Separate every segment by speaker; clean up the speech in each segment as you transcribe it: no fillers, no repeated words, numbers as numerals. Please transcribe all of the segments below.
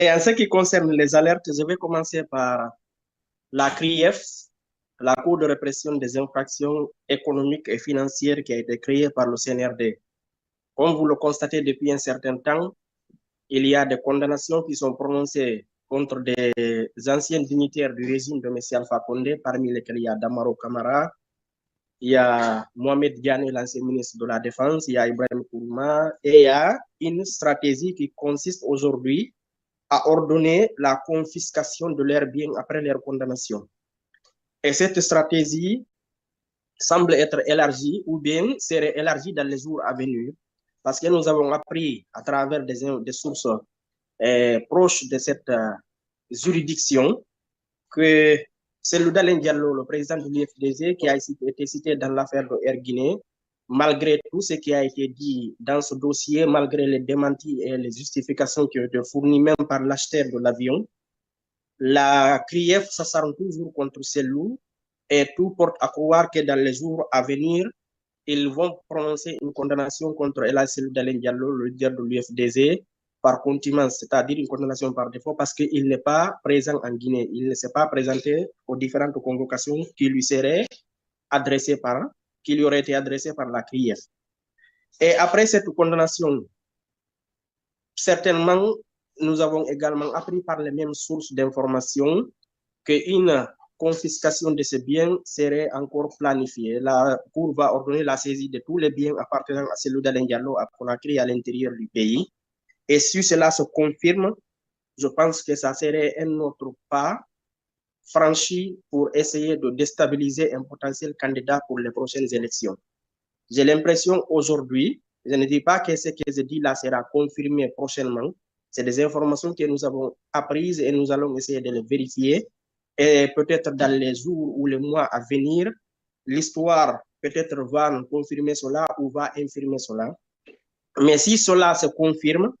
Speaker 1: Et en ce qui concerne les alertes, je vais commencer par la CRIEF, la Cour de répression des infractions économiques et financières qui a été créée par le CNRD. Comme vous le constatez depuis un certain temps, il y a des condamnations qui sont prononcées contre des anciens dignitaires du régime de M. Alpha Condé, parmi lesquels il y a Damaro Camara, il y a Mohamed Diané, l'ancien ministre de la Défense, il y a Ibrahim Kourouma, et il y a une stratégie qui consiste aujourd'hui à ordonner la confiscation de leurs biens après leur condamnation. Et cette stratégie semble être élargie ou bien serait élargie dans les jours à venir parce que nous avons appris à travers des sources proches de cette juridiction que c'est Loudalen Diallo, le président de l'UFDG, qui a été cité dans l'affaire de Air Guinée, malgré tout ce qui a été dit dans ce dossier, malgré les démentis et les justifications qui ont été fournies même par l'acheteur de l'avion, la CRIEF s'acharne toujours contre ces loups et tout porte à croire que dans les jours à venir, ils vont prononcer une condamnation contre El Selou Dalen Diallo, le leader de l'UFDG, par contumace, c'est-à-dire une condamnation par défaut parce qu'il n'est pas présent en Guinée. Il ne s'est pas présenté aux différentes convocations qui lui seraient adressées qui lui auraient été adressées par la CRIEF. Et après cette condamnation, certainement, nous avons également appris par les mêmes sources d'information qu'une confiscation de ces biens serait encore planifiée. La Cour va ordonner la saisie de tous les biens appartenant à Selou Dalen Diallo à Conakry à l'intérieur du pays. Et si cela se confirme, je pense que ça serait un autre pas franchi pour essayer de déstabiliser un potentiel candidat pour les prochaines élections. J'ai l'impression aujourd'hui, je ne dis pas que ce que je dis là sera confirmé prochainement, c'est des informations que nous avons apprises et nous allons essayer de les vérifier. Et peut-être dans les jours ou les mois à venir, l'histoire peut-être va nous confirmer cela ou va infirmer cela. Mais si cela se confirme,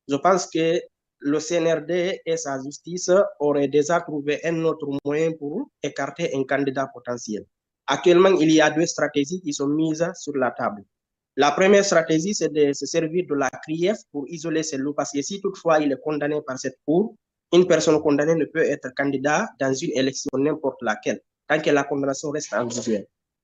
Speaker 1: je pense que le CNRD et sa justice auraient déjà trouvé un autre moyen pour écarter un candidat potentiel. Actuellement, il y a deux stratégies qui sont mises sur la table. La première stratégie, c'est de se servir de la CRIEF pour isoler ces loups, parce que si toutefois il est condamné par cette cour, une personne condamnée ne peut être candidat dans une élection n'importe laquelle, tant que la condamnation reste en vigueur.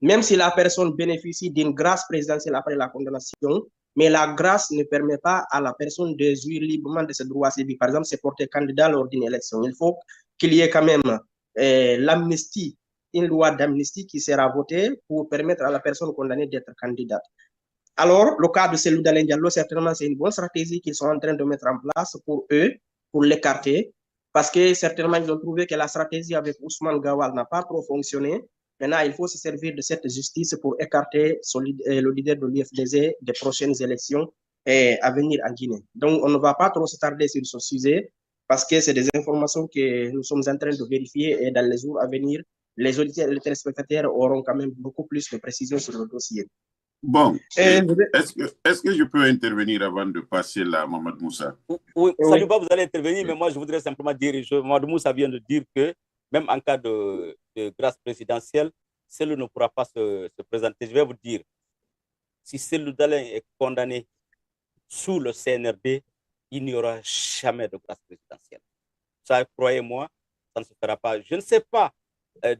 Speaker 1: Même si la personne bénéficie d'une grâce présidentielle après la condamnation, mais la grâce ne permet pas à la personne de jouir librement de ses droits civiques. Par exemple, c'est porter candidat lors d'une élection. Il faut qu'il y ait quand même l'amnistie, une loi d'amnistie qui sera votée pour permettre à la personne condamnée d'être candidate. Alors, le cas de Selou Dalen Diallo, certainement, c'est une bonne stratégie qu'ils sont en train de mettre en place pour eux, pour l'écarter, parce que certainement, ils ont trouvé que la stratégie avec Ousmane Gawal n'a pas trop fonctionné. Maintenant, il faut se servir de cette justice pour écarter le leader de l'UFDG des prochaines élections à venir en Guinée. Donc, on ne va pas trop se tarder sur ce sujet, parce que c'est des informations que nous sommes en train de vérifier et dans les jours à venir, les auditeurs et les téléspectateurs auront quand même beaucoup plus de précisions sur le dossier.
Speaker 2: Bon, est-ce que je peux intervenir avant de passer là, Mohamed Moussa?
Speaker 3: Oui, Saliouba, vous allez intervenir, mais moi je voudrais simplement dire, Mohamed Moussa vient de dire que même en cas de grâce présidentielle, Selou ne pourra pas se présenter. Je vais vous dire, si Selou Dalen est condamné sous le CNRD, il n'y aura jamais de grâce présidentielle. Ça, croyez-moi, ça ne se fera pas. Je ne sais pas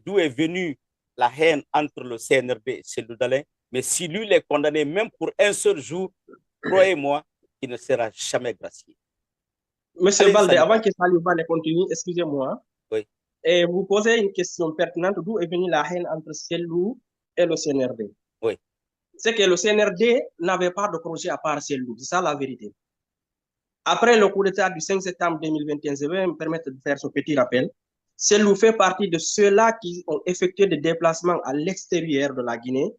Speaker 3: d'où est venue la haine entre le CNRD et Selou Dalen, mais si lui est condamné, même pour un seul jour, croyez-moi, il ne sera jamais gracié.
Speaker 1: Monsieur Balde, avant que Saliouba ne continue, excusez-moi.
Speaker 3: Oui.
Speaker 1: Et vous posez une question pertinente, d'où est venue la haine entre Selou et le CNRD?
Speaker 3: Oui.
Speaker 1: C'est que le CNRD n'avait pas de projet à part Selou, c'est ça la vérité. Après le coup d'État du 5 septembre 2021, je vais me permettre de faire ce petit rappel. Selou fait partie de ceux-là qui ont effectué des déplacements à l'extérieur de la Guinée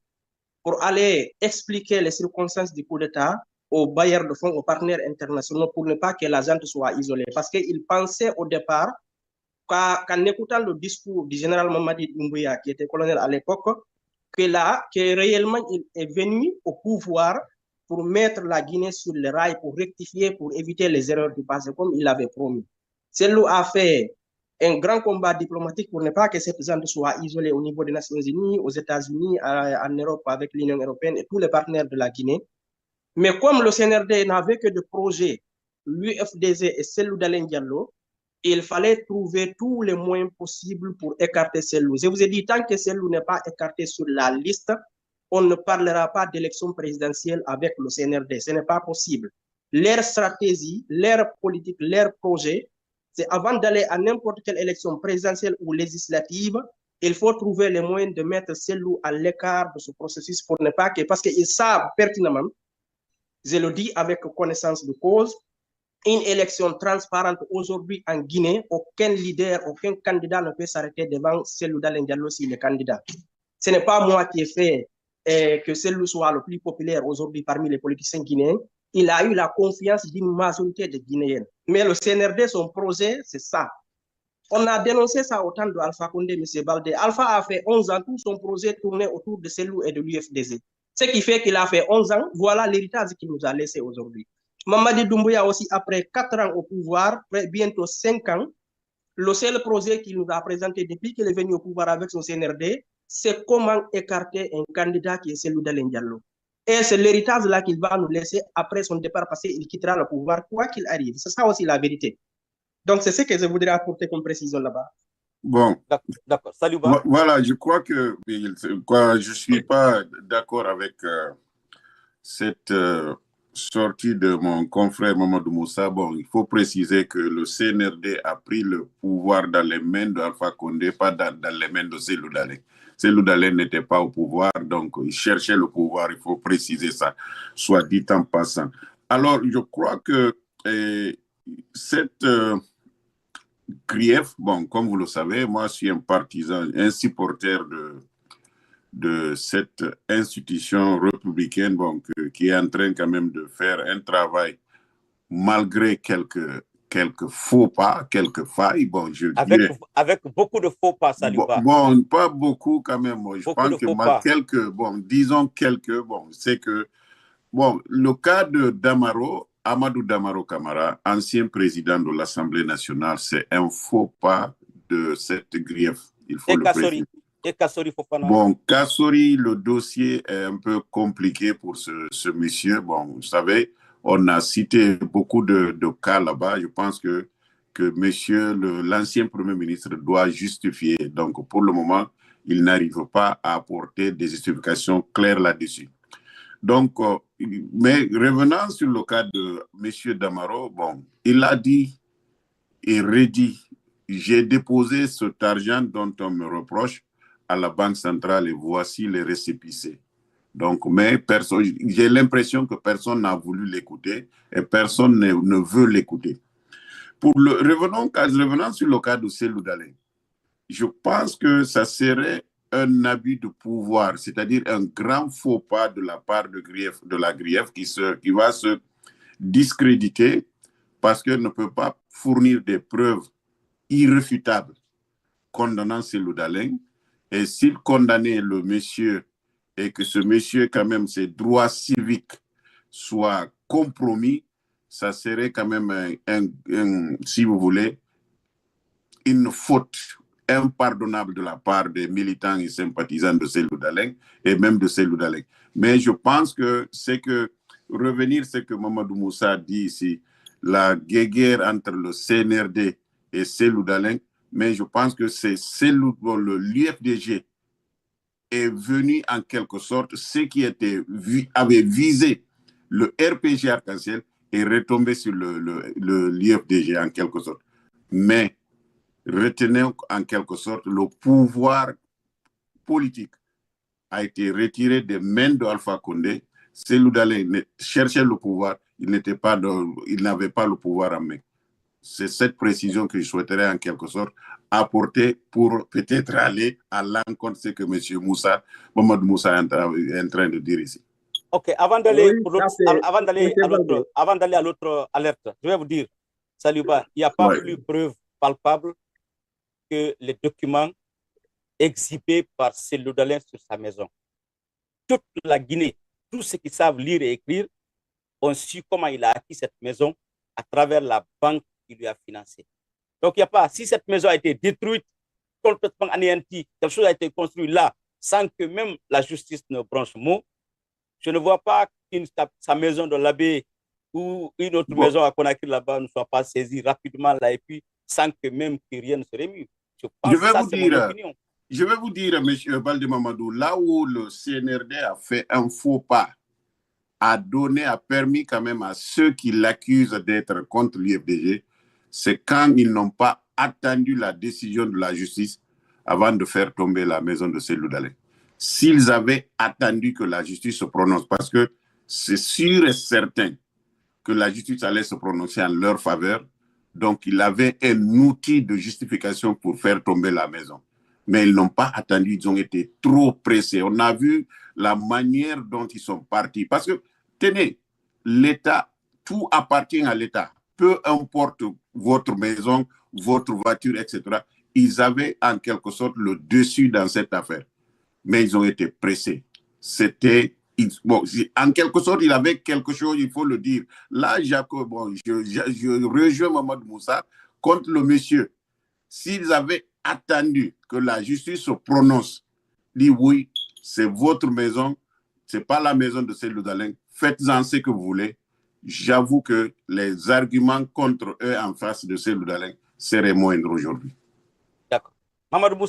Speaker 1: pour aller expliquer les circonstances du coup d'État aux bailleurs de fonds, aux partenaires internationaux, pour ne pas que la gente soit isolée. Parce qu'ils pensaient au départ qu'en écoutant le discours du général Mamadi Doumbouya, qui était colonel à l'époque, que réellement il est venu au pouvoir pour mettre la Guinée sur les rails, pour rectifier, pour éviter les erreurs du passé, comme il l'avait promis. Selou a fait un grand combat diplomatique pour ne pas que cette zone soit isolée au niveau des Nations Unies, aux États-Unis, en Europe avec l'Union européenne et tous les partenaires de la Guinée. Mais comme le CNRD n'avait que des projets l'UFDG et Cellou Dalein Diallo, il fallait trouver tous les moyens possibles pour écarter Cellou. Je vous ai dit, tant que Cellou n'est pas écarté sur la liste, on ne parlera pas d'élection présidentielle avec le CNRD. Ce n'est pas possible. Leur stratégie, leur politique, leur projet, c'est avant d'aller à n'importe quelle élection présidentielle ou législative, il faut trouver les moyens de mettre Cellou à l'écart de ce processus pour ne pas que, parce qu'ils savent pertinemment, je le dis avec connaissance de cause, une élection transparente aujourd'hui en Guinée, aucun leader, aucun candidat ne peut s'arrêter devant Cellou Dalein Diallo s'il est candidat. Ce n'est pas moi qui ai fait que Cellou soit le plus populaire aujourd'hui parmi les politiciens guinéens. Il a eu la confiance d'une majorité de Guinéens. Mais le CNRD, son projet, c'est ça. On a dénoncé ça au temps de Alpha Condé, M. Baldé. Alpha a fait 11 ans, tout son projet tournait autour de Cellou et de l'UFDG. Ce qui fait qu'il a fait 11 ans, voilà l'héritage qu'il nous a laissé aujourd'hui. Mamadi Doumbouya aussi, après 4 ans au pouvoir, bientôt 5 ans, le seul projet qu'il nous a présenté depuis qu'il est venu au pouvoir avec son CNRD, c'est comment écarter un candidat qui est Cellou Dalein Diallo. Et c'est l'héritage là qu'il va nous laisser après son départ parce qu'il quittera le pouvoir, quoi qu'il arrive. C'est ça aussi la vérité. Donc, c'est ce que je voudrais apporter comme précision là-bas.
Speaker 2: Bon.
Speaker 3: D'accord. Salut.
Speaker 2: Voilà, je crois que je ne suis pas d'accord avec cette sortie de mon confrère Mamadou Moussa. Bon, il faut préciser que le CNRD a pris le pouvoir dans les mains d'Alpha Condé, pas dans les mains de Cellou Dalein. Cellou Dalein n'était pas au pouvoir, donc il cherchait le pouvoir, il faut préciser ça, soit dit en passant. Alors, je crois que cette grief, bon, comme vous le savez, moi je suis un partisan, un supporter de cette institution républicaine, bon, qui est en train quand même de faire un travail malgré quelques faux pas, quelques failles. Bon,
Speaker 3: avec beaucoup de faux pas, Saliba.
Speaker 2: Bon, pas beaucoup quand même. Moi, je pense que quelques, bon, disons quelques, bon, c'est que, bon, le cas de Damaro, Amadou Damaro Camara, ancien président de l'Assemblée nationale, c'est un faux pas de cette grief. Il faut le préciser.
Speaker 3: Et Kassori Fofana.
Speaker 2: Bon, Kassori, le dossier est un peu compliqué pour ce monsieur. Bon, vous savez, on a cité beaucoup de cas là-bas. Je pense que monsieur, l'ancien Premier ministre doit justifier. Donc, pour le moment, il n'arrive pas à apporter des explications claires là-dessus. Donc, mais revenant sur le cas de monsieur Damaro, bon, il a dit et redit, j'ai déposé cet argent dont on me reproche à la Banque centrale et voici les récépissés. Donc, mais j'ai l'impression que personne n'a voulu l'écouter et personne ne veut l'écouter. Revenons sur le cas de Cellou Dalein. Je pense que ça serait un abus de pouvoir, c'est-à-dire un grand faux pas de la part de la grief qui va se discréditer parce qu'elle ne peut pas fournir des preuves irréfutables condamnant Cellou Dalein. Et s'il condamnait le monsieur et que ce monsieur, quand même, ses droits civiques soient compromis, ça serait quand même, si vous voulez, une faute impardonnable de la part des militants et sympathisants de Cellou Dalein et même de Cellou Dalein. Mais je pense que revenir ce que Mamadou Moussa dit ici, la guerre entre le CNRD et Cellou Dalein, mais je pense que c'est l'UFDG est venu en quelque sorte, ce qui avait visé le RPG Arc-en-Ciel est retombé sur l'UFDG en quelque sorte. Mais retenez en quelque sorte le pouvoir politique a été retiré des mains d'Alpha Condé. Cellou Dalein cherchait le pouvoir, il n'avait pas le pouvoir en main. C'est cette précision que je souhaiterais en quelque sorte apporter pour peut-être aller à l'encontre de ce que M. Mamadou Moussa est en train de dire ici.
Speaker 3: Ok, avant d'aller à l'autre alerte, je vais vous dire, Saliba, il n'y a pas plus preuve palpable que les documents exhibés par Cellou Dalein sur sa maison. Toute la Guinée, tous ceux qui savent lire et écrire, ont su comment il a acquis cette maison à travers la banque qui lui a financé. Donc, il n'y a pas, si cette maison a été détruite, complètement anéantie, quelque chose a été construit là, sans que même la justice ne branche mot, je ne vois pas sa maison de l'abbé ou une autre maison à Conakry là-bas ne soit pas saisie rapidement là et puis sans que même que rien ne se remue. Je pense que ça, c'est mon opinion.
Speaker 2: Je vais vous dire, M. Balde Mamadou, là où le CNRD a fait un faux pas, a permis quand même à ceux qui l'accusent d'être contre l'IFDG, c'est quand ils n'ont pas attendu la décision de la justice avant de faire tomber la maison de Cellou Dalein. S'ils avaient attendu que la justice se prononce, parce que c'est sûr et certain que la justice allait se prononcer en leur faveur, donc il avait un outil de justification pour faire tomber la maison. Mais ils n'ont pas attendu, ils ont été trop pressés. On a vu la manière dont ils sont partis. Parce que, tenez, l'État, tout appartient à l'État. Peu importe votre maison, votre voiture, etc. Ils avaient en quelque sorte le dessus dans cette affaire. Mais ils ont été pressés. C'était... Bon, en quelque sorte, il avait quelque chose, il faut le dire. Là, Jacob, bon, je rejoins Mamadou Moussa contre le monsieur. S'ils avaient attendu que la justice se prononce, dit oui, c'est votre maison, ce n'est pas la maison de Cellou Dalein, faites-en ce que vous voulez. J'avoue que les arguments contre eux en face de Cellou Dalein seraient moindres aujourd'hui.
Speaker 3: D'accord. Mamadou Moussa.